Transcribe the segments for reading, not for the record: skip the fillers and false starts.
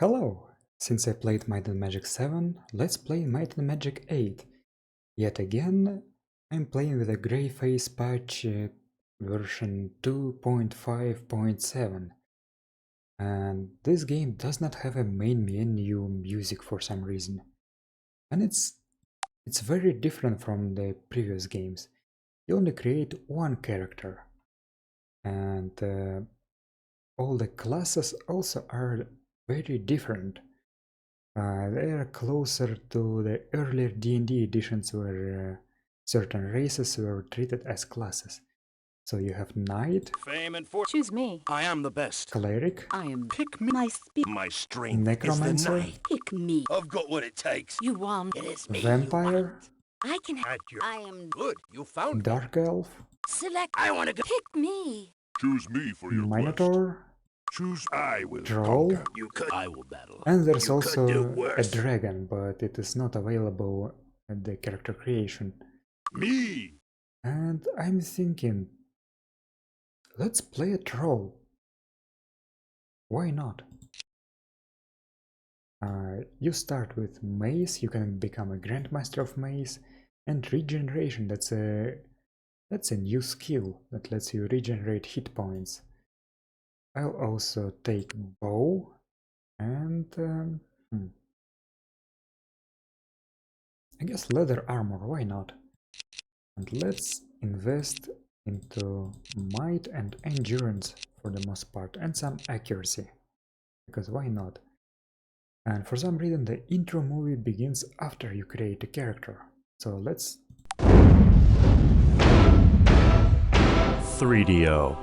Hello! Since I played Might and Magic VII, let's play Might and Magic VIII. Yet again, I'm playing with a Greyface patch version 2.5.7. And this game does not have a main menu music for some reason. And it's very different from the previous games. You only create one character. And all the classes also are very different. They are closer to the earlier D&D editions where certain races were treated as classes. So you have Knight, Fame and fortune. Choose me. I am the best. Cleric, I am. Pick me. My strength Necromancer, is the night. Pick me. I've got what it takes. You want. It is me. Vampire, I can. At your I am. good. You found. Dark Elf, Select. I want to go. Pick me. Choose me for your quest. Minotaur, Choose I will Troll, conquer. You could. I will battle. and there's You could do also a worse. dragon, but it is not available at the character creation. Me! And I'm thinking, let's play a troll. Why not? You start with Mace, you can become a Grandmaster of Mace, and Regeneration, that's a new skill that lets you regenerate hit points. I'll also take Bow, and I guess Leather Armor, why not? And let's invest into Might and Endurance for the most part, and some Accuracy, because why not? And for some reason the intro movie begins after you create a character. So let's... 3DO.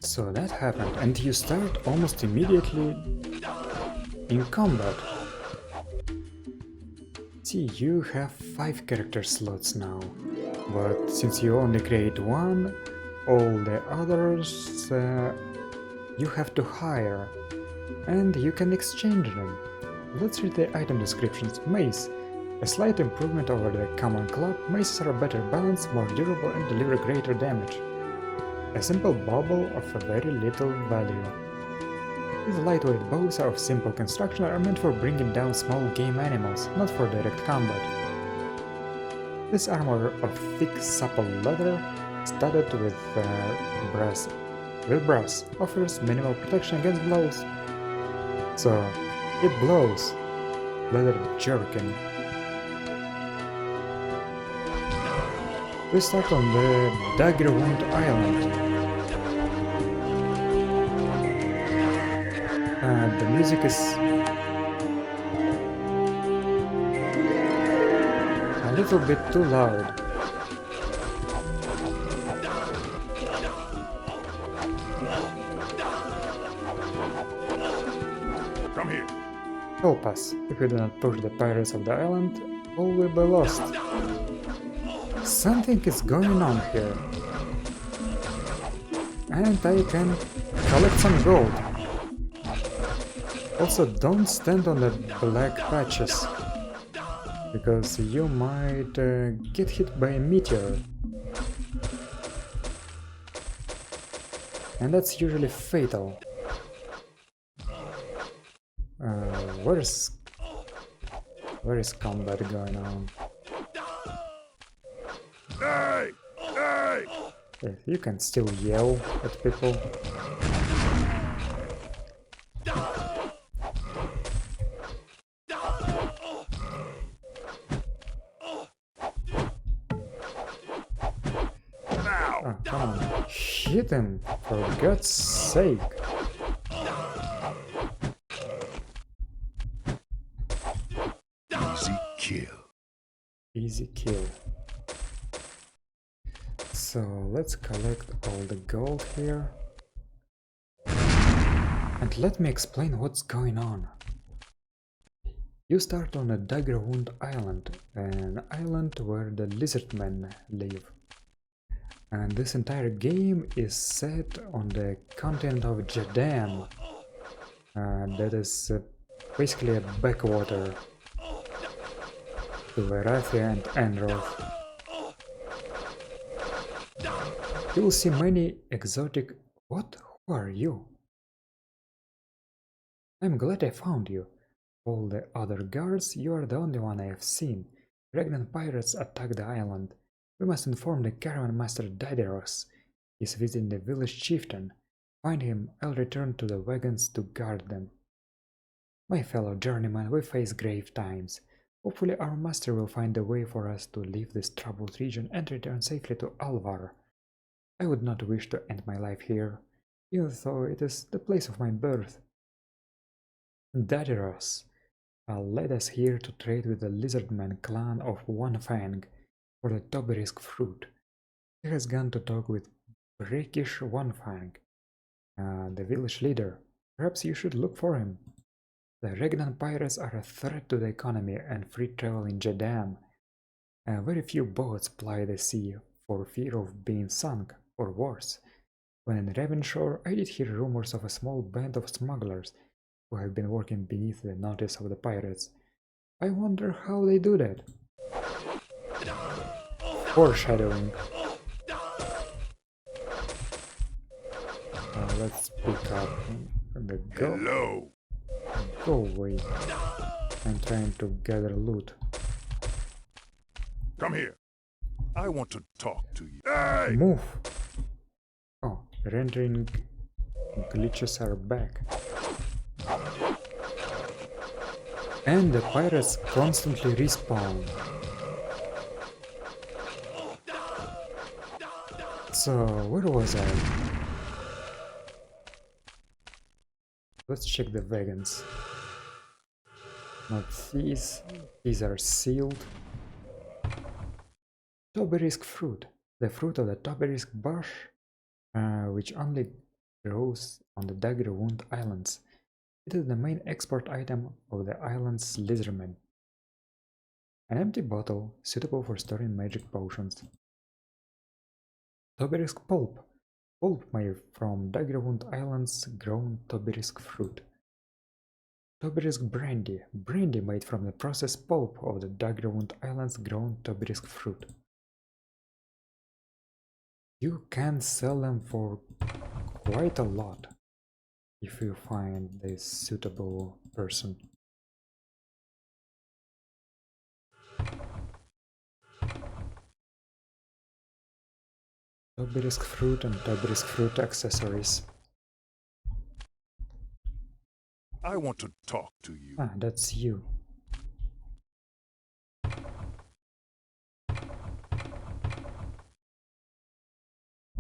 So that happened, and you start almost immediately in combat. See, you have 5 character slots now, but since you only create one, all the others you have to hire, and you can exchange them. Let's read the item descriptions. Mace. A slight improvement over the common club, maces are better balanced, more durable, and deliver greater damage. A simple bauble of very little value. These lightweight bows are of simple construction and are meant for bringing down small game animals, not for direct combat. This armor of thick, supple leather, studded with brass, offers minimal protection against blows. So, it blows. Leather jerkin. We start on the Daggerwound Island. And the music is a little bit too loud. Come here. Help us. If we do not push the pirates of the island, all will be lost. Something is going on here. And I can collect some gold. Also, don't stand on the black patches, because you might get hit by a meteor. And that's usually fatal. Where is combat going on? Hey! Hey! You can still yell at people. Oh, come on. Hit him, for God's sake. Easy kill. Easy kill. So let's collect all the gold here. And let me explain what's going on. You start on a Daggerwound Island, an island where the lizardmen live. And this entire game is set on the continent of Jadam. That is basically a backwater to Verathia and Enroth. You will see many exotic... What? Who are you? I'm glad I found you. All the other guards, you are the only one I have seen. Regnant pirates attack the island. We must inform the caravan master Diderot. He's visiting the village chieftain. Find him, I'll return to the wagons to guard them. My fellow journeyman, we face grave times. Hopefully our master will find a way for us to leave this troubled region and return safely to Alvar. I would not wish to end my life here, even though it is the place of my birth. Diderot led us here to trade with the Lizardman clan of One Fang for the Toberisk fruit. He has gone to talk with Brickish One Fang, the village leader. Perhaps you should look for him. The Regnan pirates are a threat to the economy and free travel in Jadam. Very few boats ply the sea for fear of being sunk, or worse. When in Ravenshore, I did hear rumors of a small band of smugglers who have been working beneath the notice of the pirates. I wonder how they do that. Foreshadowing. Let's pick up the go. Hello. Go away. I'm trying to gather loot. Come here. I want to talk to you. Hey! Move! Oh, rendering glitches are back. And the pirates constantly respawn. So, where was I? Let's check the wagons. Not these. These are sealed. Toberisk fruit. The fruit of the Toberisk bush, which only grows on the Daggerwound Islands. It is the main export item of the island's lizardmen. An empty bottle, suitable for storing magic potions. Toberisk pulp. Pulp made from Daggerwound Island's grown Toberisk fruit. Toberisk brandy. Brandy made from the processed pulp of the Daggerwound Island's grown Toberisk fruit. You can sell them for quite a lot if you find this suitable person. Toberisk fruit and Toberisk fruit accessories. I want to talk to you. Ah, that's you.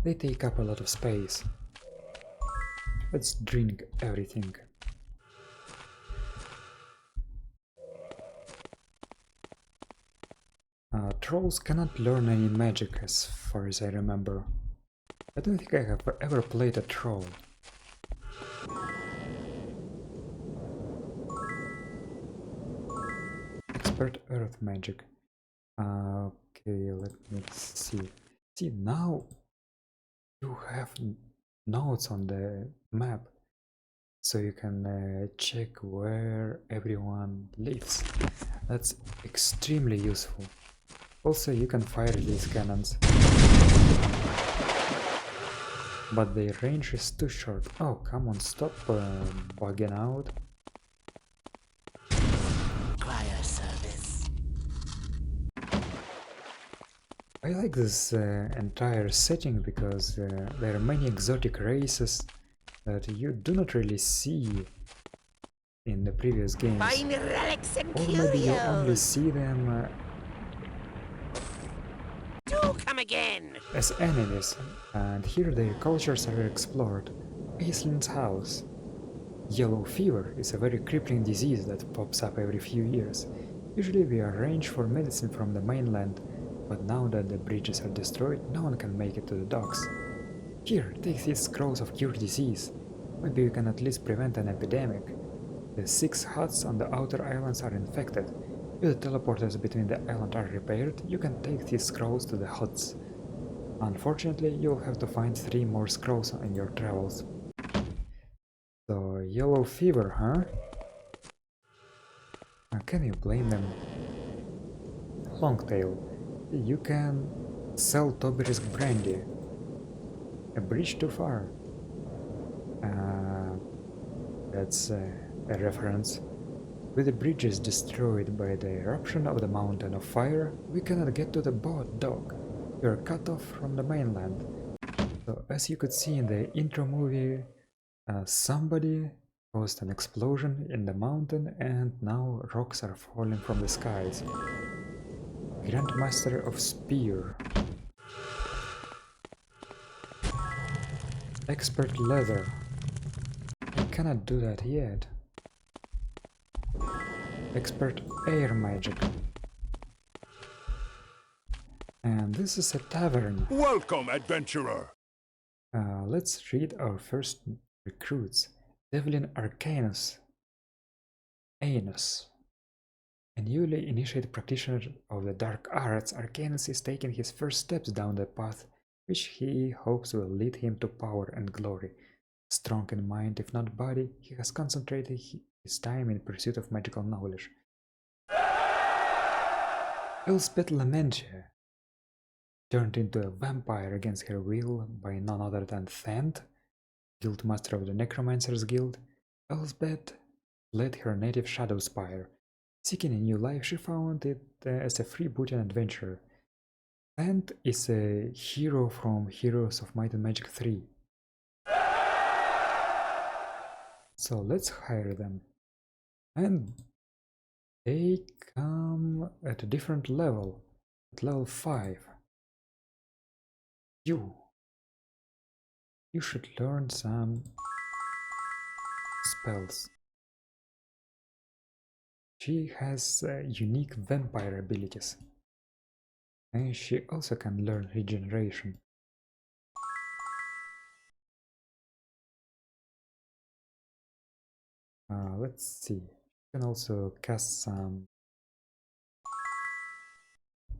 They take up a lot of space. Let's drink everything. Trolls cannot learn any magic as far as I remember. I don't think I have ever played a troll. Expert earth magic. Okay, let me see. See, now you have notes on the map. so you can check where everyone lives. That's extremely useful. Also, you can fire these cannons, but their range is too short. Oh, come on, stop bugging out. Choir service. I like this entire setting because there are many exotic races that you do not really see in the previous games. Find relics and Or maybe you only curios. see them Do come again. as enemies, and here their cultures are explored. Aislin's house. Yellow fever is a very crippling disease that pops up every few years. Usually we arrange for medicine from the mainland, but now that the bridges are destroyed, no one can make it to the docks. Here, take these scrolls of cure disease. Maybe we can at least prevent an epidemic. The 6 huts on the outer islands are infected. If the teleporters between the islands are repaired, you can take these scrolls to the huts. Unfortunately, you'll have to find 3 more scrolls in your travels. So, yellow fever, huh? Can you blame them? Longtail. You can sell Toberisk brandy. A bridge too far. That's a reference. With the bridges destroyed by the eruption of the mountain of fire, we cannot get to the boat dock. We are cut off from the mainland. So, as you could see in the intro movie, somebody caused an explosion in the mountain and now rocks are falling from the skies. Grandmaster of Spear. Expert Leather. I cannot do that yet. Expert Air Magic. And this is a tavern. Welcome, adventurer. Let's read our first recruits. Devlin Arcanus. Anus. A newly initiated practitioner of the dark arts, Arcanus is taking his first steps down the path which he hopes will lead him to power and glory. Strong in mind, if not body, he has concentrated his time in pursuit of magical knowledge. Elspeth Lamentia, turned into a vampire against her will by none other than Thant, Guildmaster of the Necromancers Guild, Elspeth fled her native Shadowspire. Seeking a new life, she found it as a freebooting adventurer. Thant is a hero from Heroes of Might and Magic VIII. So let's hire them. And they come at a different level, at level 5. You should learn some spells. She has unique vampire abilities. And she also can learn regeneration. Let's see. You can also cast some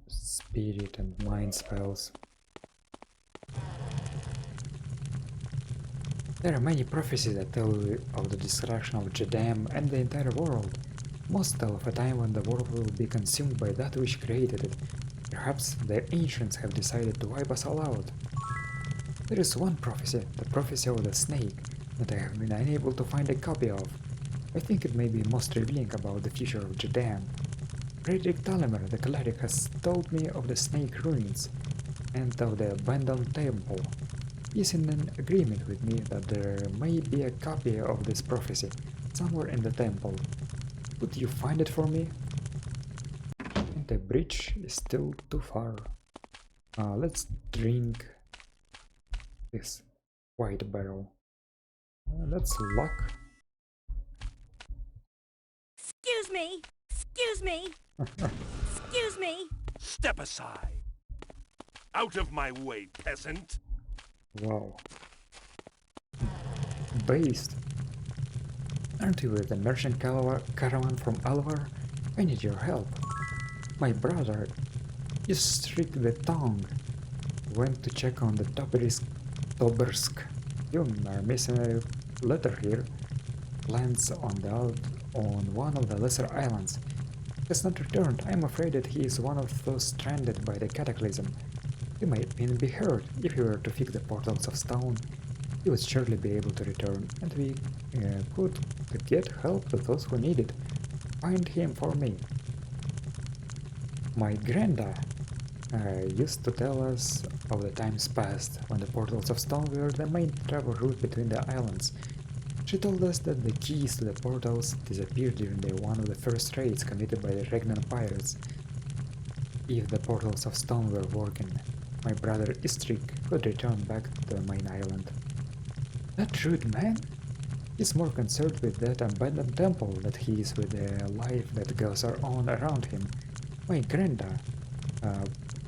spirit and mind spells. There are many prophecies that tell of the destruction of Jedam and the entire world. Most tell of a time when the world will be consumed by that which created it. Perhaps the ancients have decided to wipe us all out. There is one prophecy, the prophecy of the snake, that I have been unable to find a copy of. I think it may be most revealing about the future of Jedam. Frederick Talamer, the cleric, has told me of the snake ruins and of the abandoned temple. He is in an agreement with me that there may be a copy of this prophecy somewhere in the temple. Would you find it for me? And the bridge is still too far. Let's drink this white barrel. That's luck. Excuse me! Excuse me! Excuse me! Step aside. Out of my way, peasant. Wow. Based. Aren't you with the merchant caravan from Alvar? I need your help. My brother, you streak the tongue, went to check on the Tobersk. You are missing a letter here. lands on one of the lesser islands. He has not returned. I am afraid that he is one of those stranded by the cataclysm. He might even be hurt. If he were to fix the portals of stone, he would surely be able to return, and we could get help to those who need it. Find him for me. My granda used to tell us of the times past, when the portals of stone were the main travel route between the islands. She told us that the keys to the portals disappeared during one of the first raids committed by the Regnan pirates. If the portals of stone were working, my brother Istrik could return back to the main island. That rude man? He's more concerned with that abandoned temple than he is with the life that goes on around him. My granda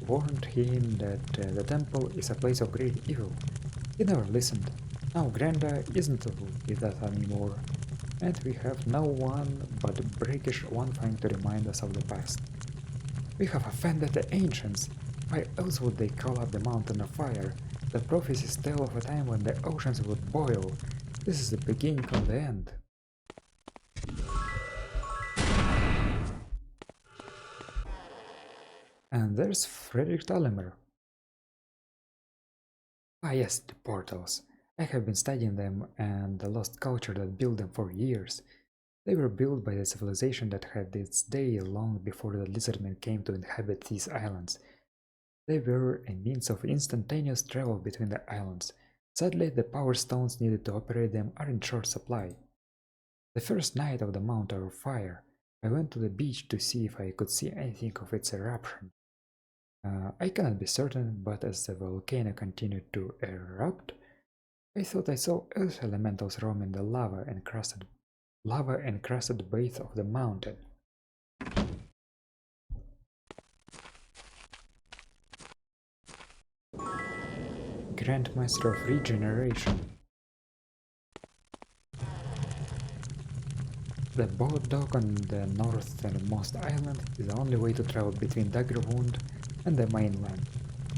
warned him that the temple is a place of great evil. He never listened. Now granda isn't with us anymore, and we have no one but Breakish One Fang to remind us of the past. We have offended the ancients. Why else would they call up the mountain of fire? The prophecies tell of a time when the oceans would boil. This is the beginning of the end. And there's Frederick Talimer. Ah yes, the portals. I have been studying them and the lost culture that built them for years. They were built by the civilization that had its day long before the lizardmen came to inhabit these islands. They were a means of instantaneous travel between the islands. Sadly, the power stones needed to operate them are in short supply. The first night of the Mountain of Fire, I went to the beach to see if I could see anything of its eruption. I cannot be certain, but as the volcano continued to erupt, I thought I saw earth elementals roaming the lava-encrusted base of the mountain. Grandmaster of Regeneration. The boat dock on the northernmost island is the only way to travel between Daggerwound and the mainland.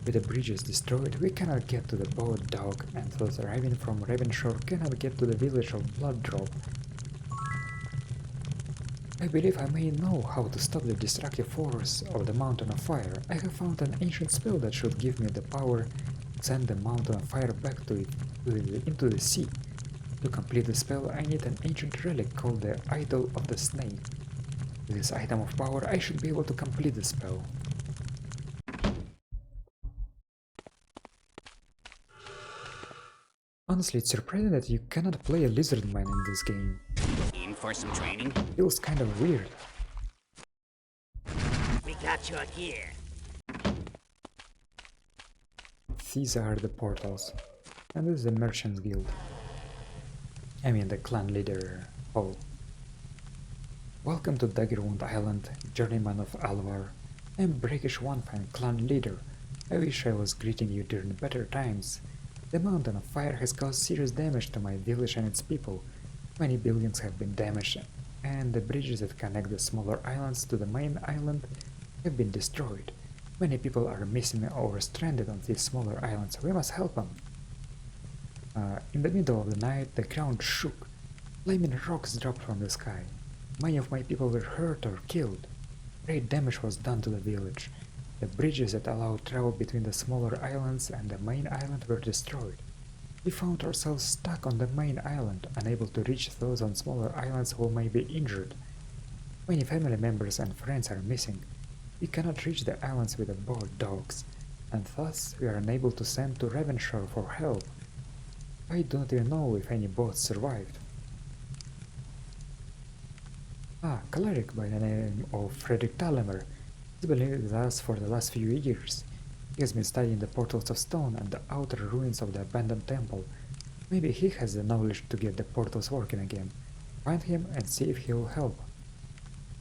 With the bridges destroyed, we cannot get to the boat dock, and those arriving from Ravenshore cannot get to the village of Blooddrop. I believe I may know how to stop the destructive force of the Mountain of Fire. I have found an ancient spell that should give me the power to send the Mountain of Fire back into the sea. To complete the spell, I need an ancient relic called the Idol of the Snake. With this item of power, I should be able to complete the spell. Honestly, it's surprising that you cannot play a lizardman in this game. In for some training? Feels kind of weird. We got you here. These are the portals. And this is the Merchants Guild. I mean the clan leader hall. Welcome to Daggerwound Island, Journeyman of Alvar. I am Breakish One Fang, clan leader. I wish I was greeting you during better times. The Mountain of Fire has caused serious damage to my village and its people. Many buildings have been damaged, and the bridges that connect the smaller islands to the main island have been destroyed. Many people are missing or stranded on these smaller islands. We must help them. In the middle of the night, the ground shook. Flaming rocks dropped from the sky. Many of my people were hurt or killed. Great damage was done to the village. The bridges that allowed travel between the smaller islands and the main island were destroyed. We found ourselves stuck on the main island, unable to reach those on smaller islands who may be injured. Many family members and friends are missing. We cannot reach the islands with the boat docks, and thus we are unable to send to Ravenshore for help. I do not even know if any boats survived. Cleric by the name of Frederick Talimer. He's been with us for the last few years. He has been studying the portals of stone and the outer ruins of the abandoned temple. Maybe he has the knowledge to get the portals working again. Find him and see if he will help.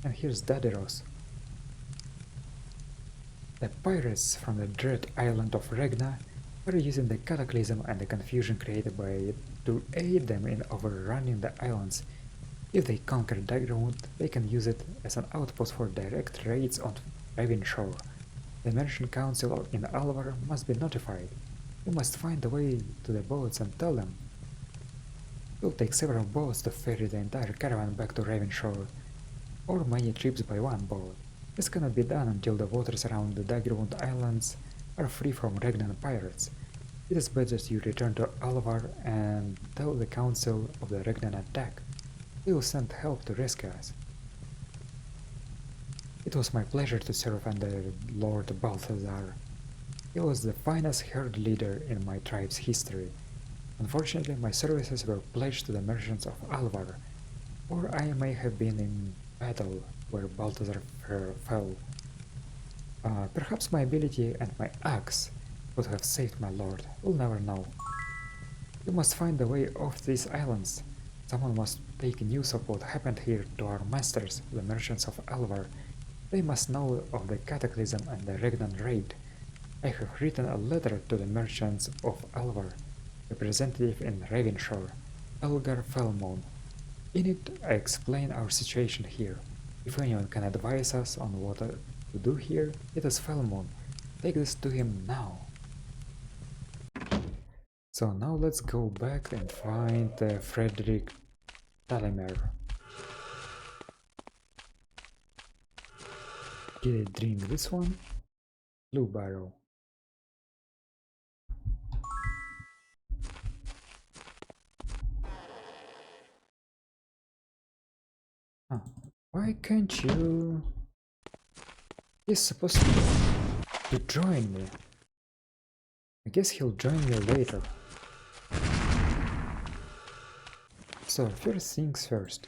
And here's Daderos. The pirates from the dread island of Regna are using the cataclysm and the confusion created by it to aid them in overrunning the islands. If they conquer Daggerwood, they can use it as an outpost for direct raids on Ravenshore. The Merchant Council in Alvar must be notified. We must find the way to the boats and tell them. It will take several boats to ferry the entire caravan back to Ravenshore, or many trips by one boat. This cannot be done until the waters around the Daggerwood Islands are free from regnant pirates. It is better that you return to Alvar and tell the council of the regnant attack. We will send help to rescue us. It was my pleasure to serve under Lord Balthazar. He was the finest herd leader in my tribe's history. Unfortunately, my services were pledged to the merchants of Alvar, or I may have been in battle where Balthazar fell. Perhaps my ability and my axe would have saved my lord. We'll never know. You must find a way off these islands. Someone must take news of what happened here to our masters, the merchants of Alvar. They must know of the cataclysm and the regnant raid. I have written a letter to the merchants of Alvar, representative in Ravenshore, Elgar Felmon. In it, I explain our situation here. If anyone can advise us on what to do here, it is Felmon. Take this to him now. So now let's go back and find Frederick Talimer. Did I drink this one? Blue barrel. Huh. Why can't you... He's supposed to join me. I guess he'll join me later. So, first things first.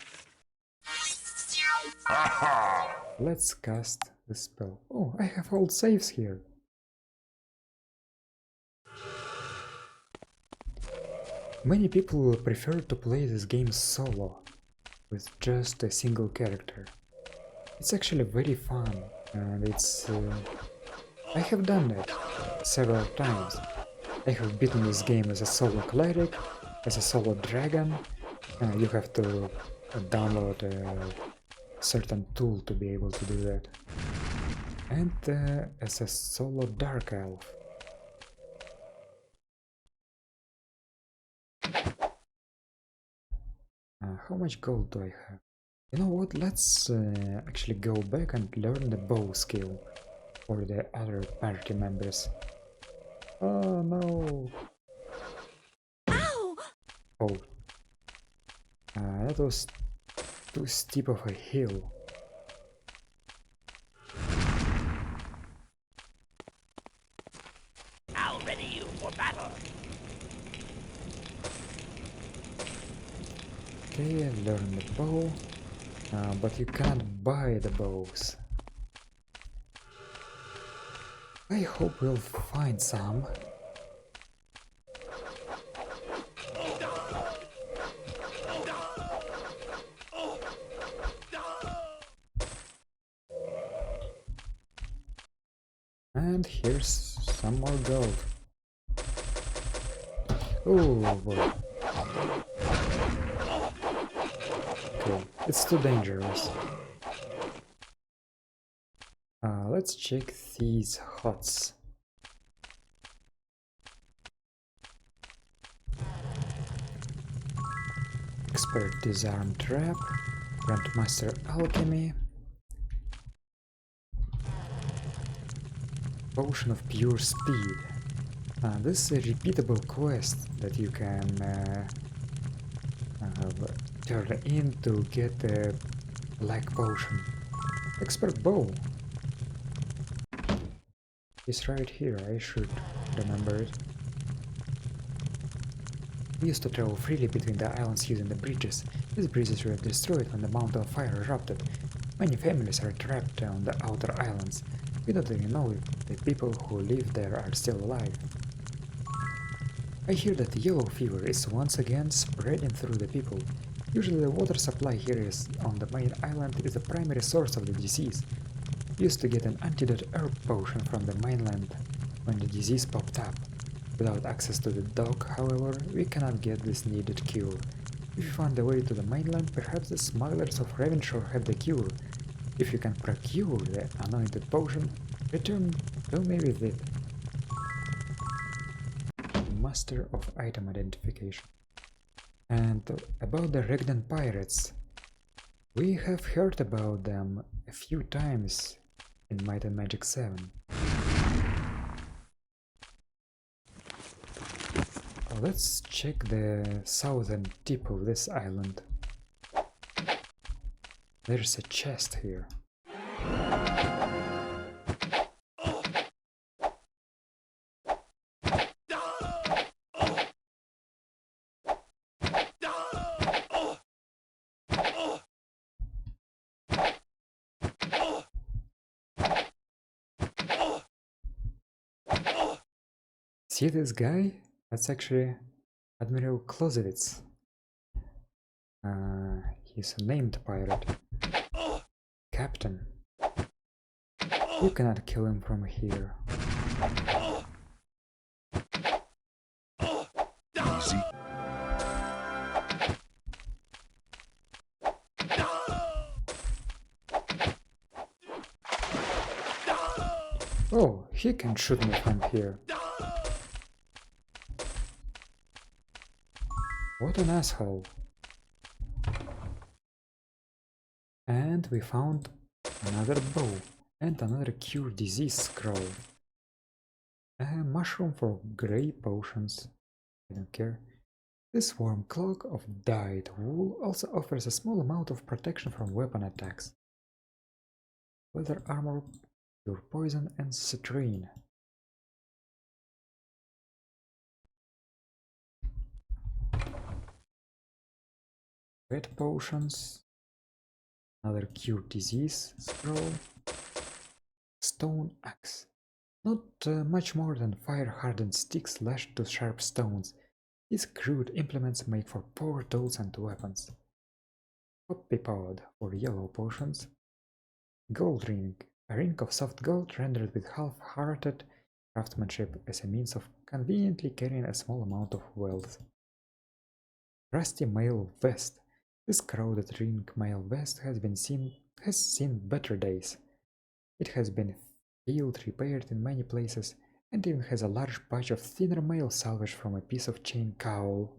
Let's cast the spell. Oh, I have old saves here. Many people prefer to play this game solo, with just a single character. It's actually very fun, and it's... I have done it several times. I have beaten this game as a solo cleric, as a solo dragon. You have to download a certain tool to be able to do that. And as a solo dark elf. How much gold do I have? You know what, let's actually go back and learn the bow skill for the other party members. Oh no! Ow! Oh. That was too steep of a hill. I'll ready you for battle. Okay, I learned the bow, but you cannot buy the bows. I hope we'll find some. And here's some more gold. Oh boy. Okay, it's too dangerous. Let's check these huts. Expert Disarm Trap, Grandmaster Alchemy, Potion of Pure Speed. This is a repeatable quest that you can turn in to get a black potion. Expert Bow. It's right here, I should remember it. We used to travel freely between the islands using the bridges. These bridges were destroyed when the mountain fire erupted. Many families are trapped on the outer islands. We don't even know if the people who live there are still alive. I hear that the yellow fever is once again spreading through the people. Usually the water supply here on the main island is the primary source of the disease. We used to get an antidote herb potion from the mainland when the disease popped up. Without access to the dock, however, we cannot get this needed cure. If you find a way to the mainland, perhaps the smugglers of Ravenshore have the cure. If you can procure the anointed potion, return to me with it. Master of Item Identification. And about the Regnan pirates. We have heard about them a few times in Might and Magic VII. Let's check the southern tip of this island. There's a chest here. See this guy? That's actually Admiral Clausewitz. He's a named pirate. Captain. You cannot kill him from here. Easy. Oh, he can shoot me from here. What an asshole. And we found another bow and another cure disease scroll. A mushroom for grey potions. I don't care. This warm cloak of dyed wool also offers a small amount of protection from weapon attacks. Leather armor, pure poison and citrine. Red potions. Another cure disease scroll. Stone axe. Not much more than fire-hardened sticks lashed to sharp stones. These crude implements make for poor tools and weapons. Poppy pod for yellow potions. Gold ring. A ring of soft gold rendered with half-hearted craftsmanship as a means of conveniently carrying a small amount of wealth. Rusty mail vest. This crowded ring mail vest has seen better days. It has been field repaired in many places and even has a large patch of thinner mail salvaged from a piece of chain cowl.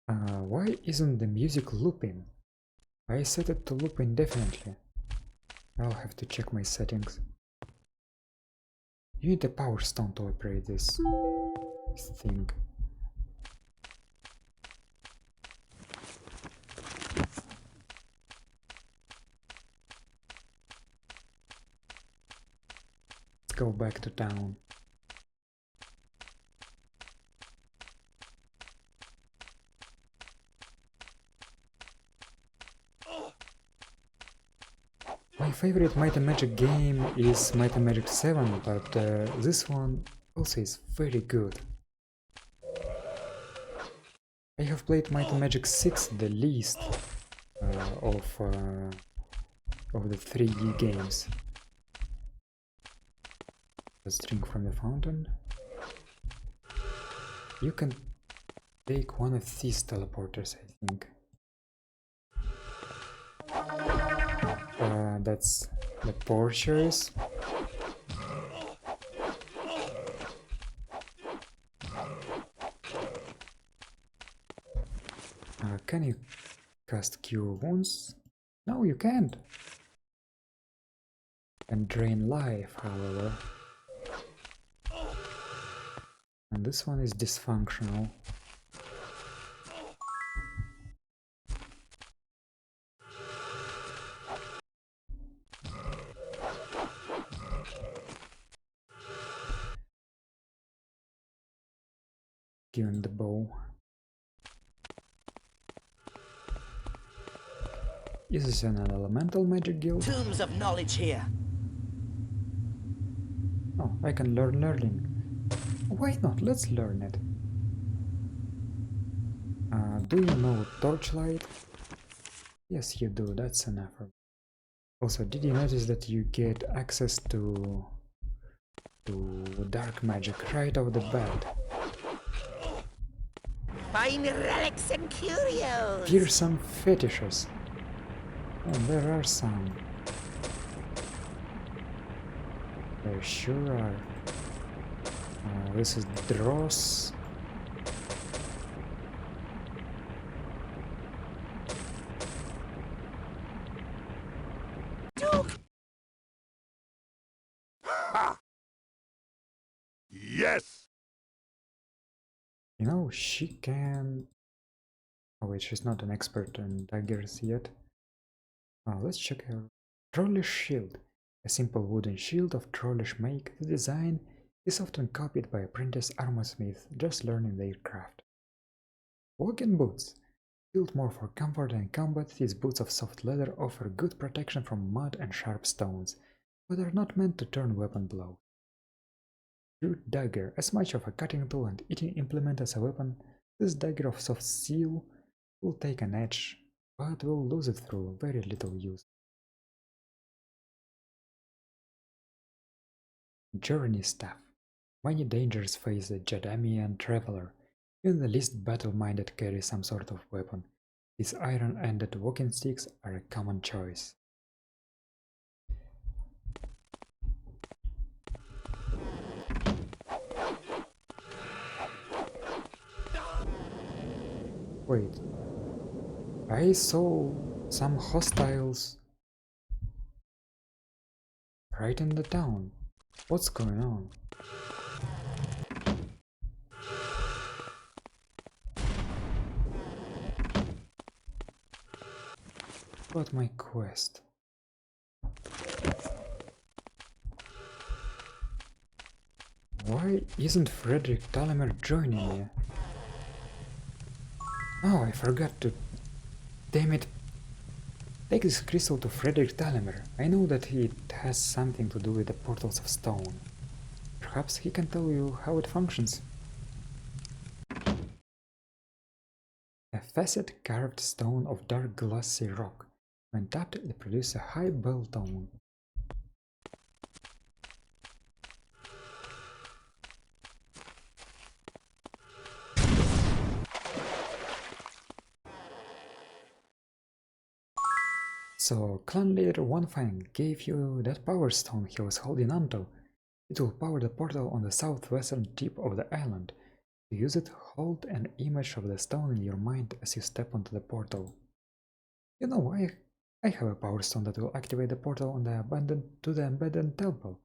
Why isn't the music looping? I set it to loop indefinitely. I'll have to check my settings. You need a power stone to operate this thing. Let's go back to town. My favorite Might and Magic game is Might and Magic VII, but this one also is very good. I have played Might and Magic VI the least of the 3D games. Let's drink from the fountain. You can take one of these teleporters, I think. That's the portures. Can you cast Cure Wounds? No, you can't. And Drain Life, however. And this one is dysfunctional. Given the bow. Is this an elemental magic guild? Tombs of knowledge here. Oh, I can learn learning. Why not? Let's learn it. Do you know Torchlight? Yes, you do. That's an effort. Also, did you notice that you get access to dark magic right off the bat? Fine relics and curios. Fearsome fetishes. And there are some. There sure are. This is Dross. Yes! You know, she can... Oh wait, she's not an expert in daggers yet. Let's check her. Trollish shield. A simple wooden shield of trollish make. The design is often copied by apprentice armorsmiths just learning their craft. Walking boots. Built more for comfort and combat, these boots of soft leather offer good protection from mud and sharp stones, but are not meant to turn weapon blows. Crude dagger. As much of a cutting tool and eating implement as a weapon, this dagger of soft steel will take an edge, but will lose it through very little use. Journey staff. Many dangers face the Jadamian traveler. Even the least battle-minded carry some sort of weapon. These iron-ended walking sticks are a common choice. Wait, I saw some hostiles right in the town. What's going on? Got my quest. Why isn't Frederick Talamer joining me? Oh, I forgot to... Damn it. Take this crystal to Frederick Talamer. I know that it has something to do with the portals of stone. Perhaps he can tell you how it functions. A facet carved stone of dark glassy rock. When tapped, it produces a high bell tone. So, clan leader One Fang gave you that power stone he was holding onto. It will power the portal on the southwestern tip of the island. To use it, hold an image of the stone in your mind as you step onto the portal. You know, I have a power stone that will activate the portal on the abandoned temple,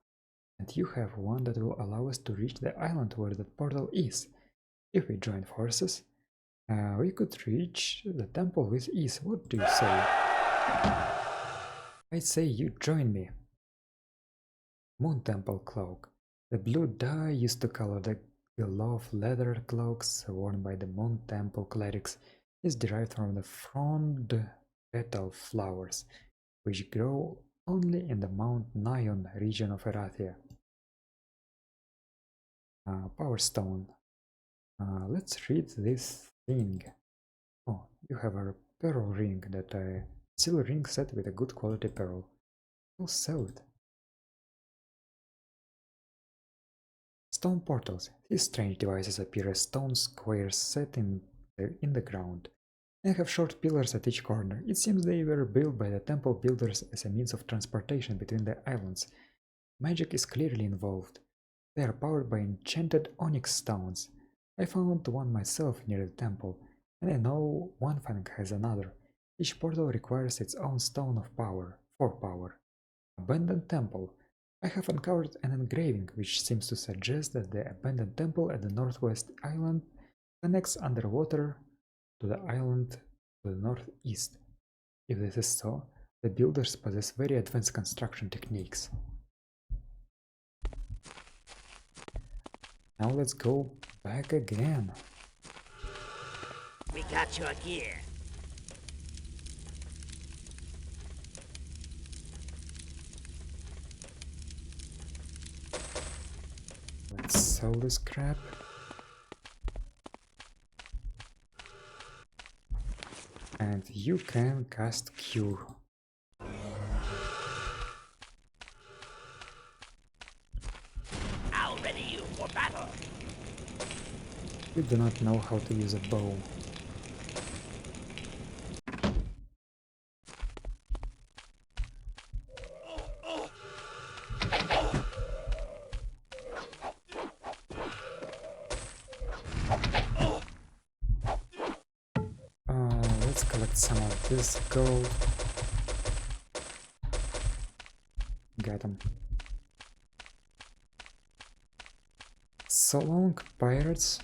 and you have one that will allow us to reach the island where the portal is. If we join forces, we could reach the temple with ease. What do you say? I'd say you join me. Moon Temple Cloak. The blue dye used to color the beloved leather cloaks worn by the Moon Temple clerics is derived from the frond petal flowers, which grow only in the Mount Nion region of Erathia. Power Stone. Let's read this thing. Oh, you have a pearl ring, that a silver ring set with a good quality pearl. I'll sell it. Stone portals. These strange devices appear as stone squares set in the ground, and have short pillars at each corner. It seems they were built by the temple builders as a means of transportation between the islands. Magic is clearly involved. They are powered by enchanted onyx stones. I found one myself near the temple, and I know One Fang has another. Each portal requires its own stone of power, for power. Abandoned temple. I have uncovered an engraving which seems to suggest that the abandoned temple at the northwest island connects underwater to the island to the northeast. If this is so, the builders possess very advanced construction techniques. Now let's go back again. We got your gear. Let's sell this crap. And you can cast Cure. I'll ready you for battle. You do not know how to use a bow. collect some of this gold. Got him. So long, pirates.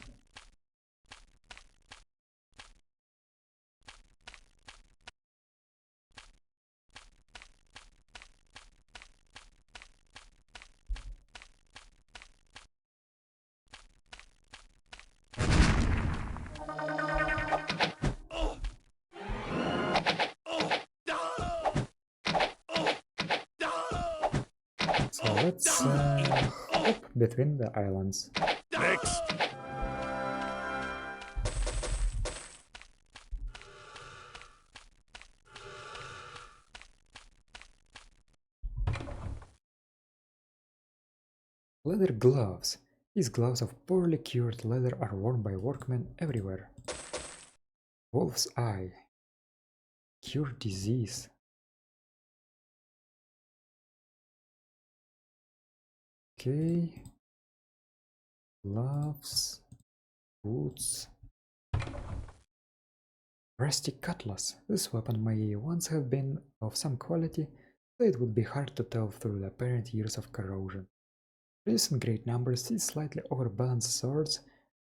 So let's hop between the islands. Next. Leather gloves. These gloves of poorly cured leather are worn by workmen everywhere. Wolf's eye. Cure disease. Okay. Gloves. Boots. Rusty cutlass. This weapon may once have been of some quality, though it would be hard to tell through the apparent years of corrosion. Produced in great numbers, these slightly overbalanced swords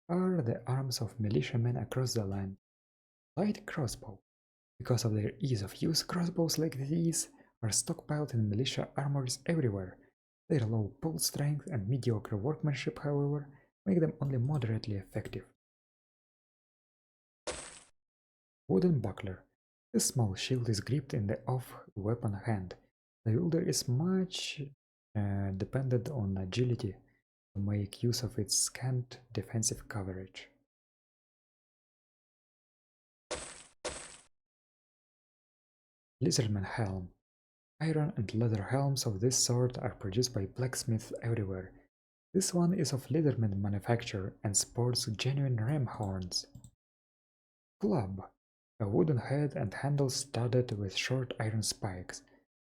are the arms of militiamen across the land. Light crossbow. Because of their ease of use, crossbows like these are stockpiled in militia armories everywhere. Their low pull strength and mediocre workmanship, however, make them only moderately effective. Wooden buckler. This small shield is gripped in the off-weapon hand. The wielder is much dependent on agility to make use of its scant defensive coverage. Lizardman helm. Iron and leather helms of this sort are produced by blacksmiths everywhere. This one is of Lizardman manufacture and sports genuine ram horns. Club. A wooden head and handle studded with short iron spikes.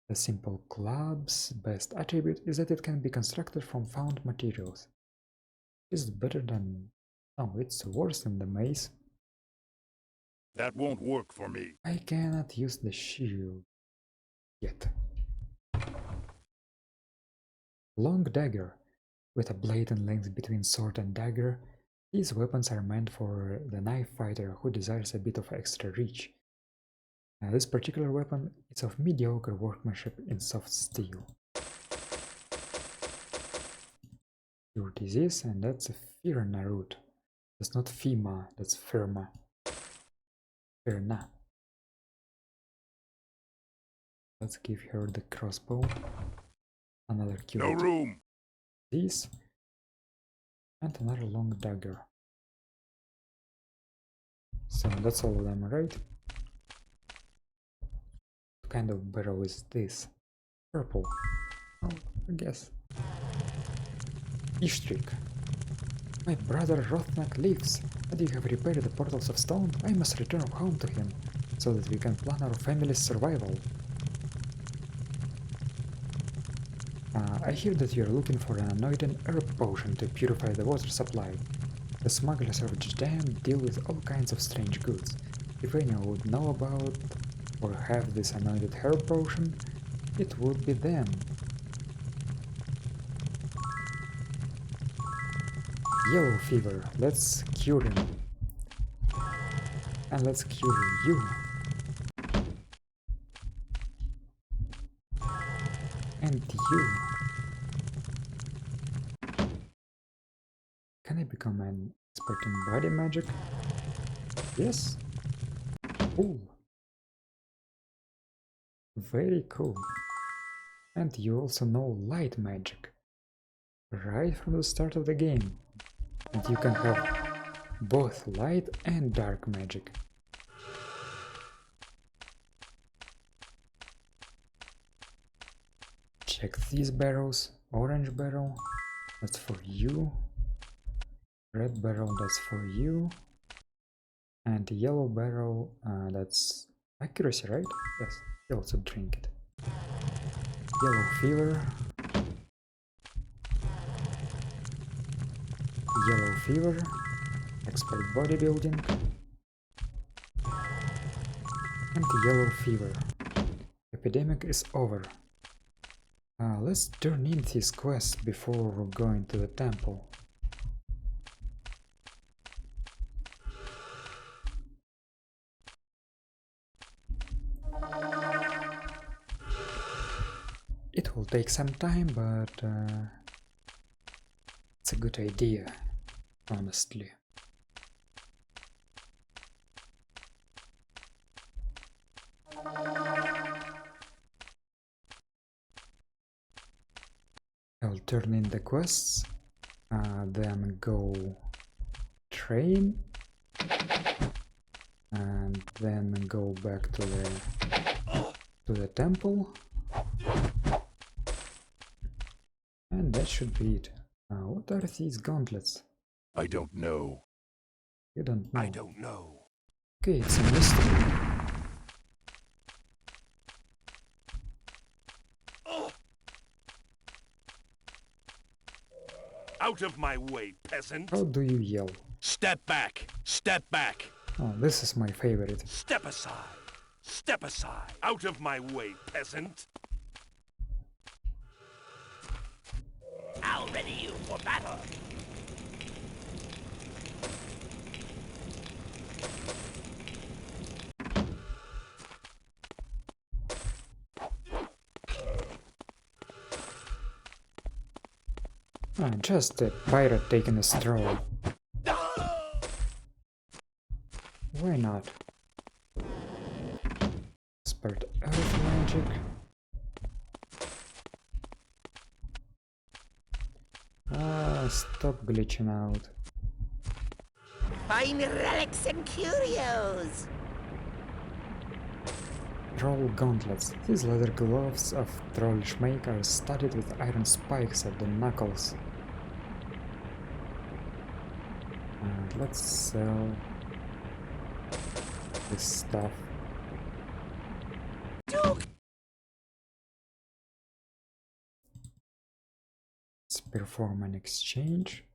The simple club's best attribute is that it can be constructed from found materials. Is it better than... No, it's worse than the mace. That won't work for me. I cannot use the shield yet. Long dagger. With a blade in length between sword and dagger, these weapons are meant for the knife fighter who desires a bit of extra reach. This particular weapon is of mediocre workmanship in soft steel. Cure disease, and that's a Firna root. That's not Fima, that's Firma. Firna. Let's give her the crossbow. Another cure. No room. This. And another long dagger. So that's all of them, right? What kind of barrel is this? Purple. Oh, I guess. Ishtrik. My brother Rothnak lives, and you have repaired the portals of stone. I must return home to him, so that we can plan our family's survival. I hear that you are looking for an anointed herb potion to purify the water supply. The smugglers of Jdam deal with all kinds of strange goods. If anyone would know about or have this anointed herb potion, it would be them. Yellow fever, let's cure him. And let's cure you. And you. Can I become an expert in body magic? Yes. Cool. Very cool. And you also know light magic. Right from the start of the game. And you can have both light and dark magic. Check these barrels. Orange barrel, that's for you. Red barrel, that's for you. And the yellow barrel, that's accuracy, right? Yes, you also drink it. Yellow fever. Yellow fever. Expert bodybuilding. And yellow fever. Epidemic is over. Let's turn in these quests before going to the temple. It will take some time, but it's a good idea, honestly. I'll turn in the quests, then go train, and then go back to the temple, and that should be it. What are these gauntlets? I don't know. You don't know. I don't know. Okay, it's a mystery. Out of my way, peasant! How do you yell? Step back! Step back! Oh, this is my favorite. Step aside! Step aside! Out of my way, peasant! I'll ready you for battle! Just a pirate taking a stroll. Why not? Expert earth magic. Stop glitching out. Fine relics and curios! Troll gauntlets. These leather gloves of trollish make are studded with iron spikes at the knuckles. And let's sell this stuff. Let's perform an exchange.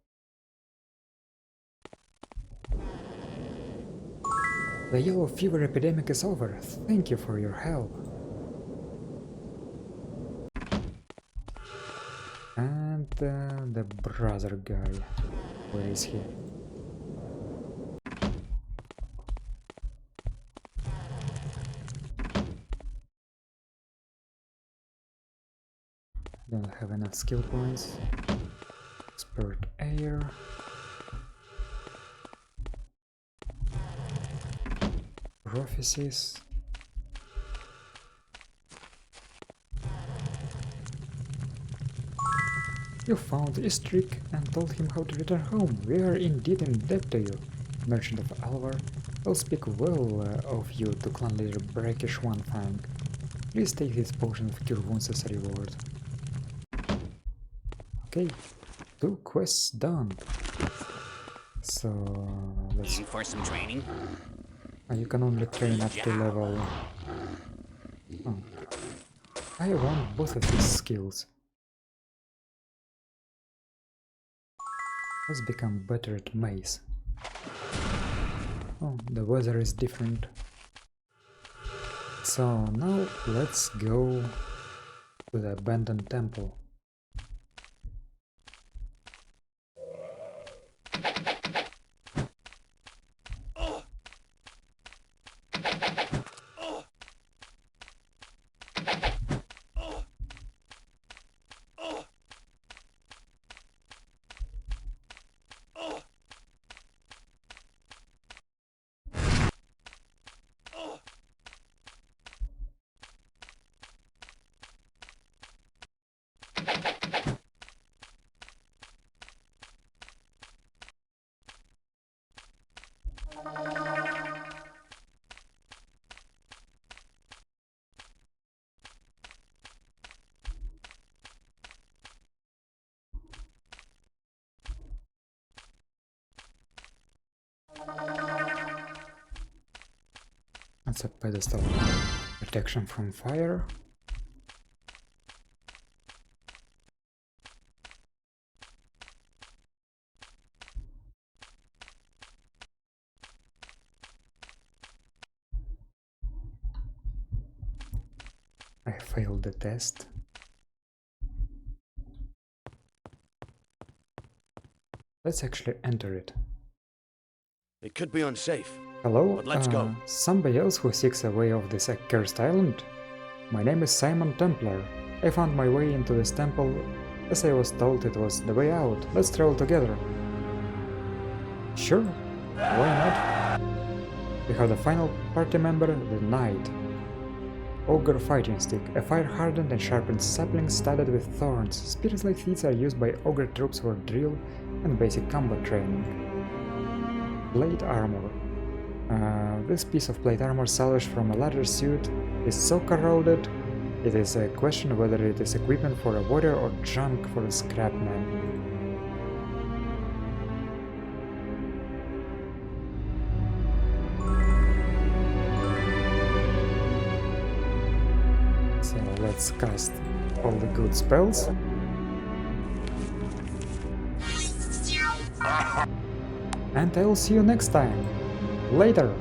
The yellow fever epidemic is over. Thank you for your help. And the brother guy. Where is he? Don't have enough skill points. Expert air. Prophecies. You found Istrik and told him how to return home. We are indeed in debt to you. Merchant of Alvar, I'll speak well of you to clan leader Brackish One Fang. Please take this potion of cure wounds as a reward. Okay, 2 quests done. So let's. In for some training? You can only train up to level. Oh. I want both of these skills. Let's become better at maze. Oh, the weather is different. So now let's go to the abandoned temple. That's a pedestal. Protection from fire. I failed the test. Let's actually enter it. It could be unsafe. Hello, But let's go. Somebody else who seeks a way off this accursed island? My name is Simon Templar. I found my way into this temple as I was told it was the way out. Let's travel together. Sure, why not? We have the final party member, the Knight. Ogre Fighting Stick, a fire-hardened and sharpened sapling studded with thorns. Spears like these are used by Ogre troops for drill and basic combat training. Plate Armor. This piece of plate armor salvaged from a leather suit is so corroded, it is a question whether it is equipment for a warrior or junk for a scrapman. So let's cast all the good spells. And I'll see you next time. Later!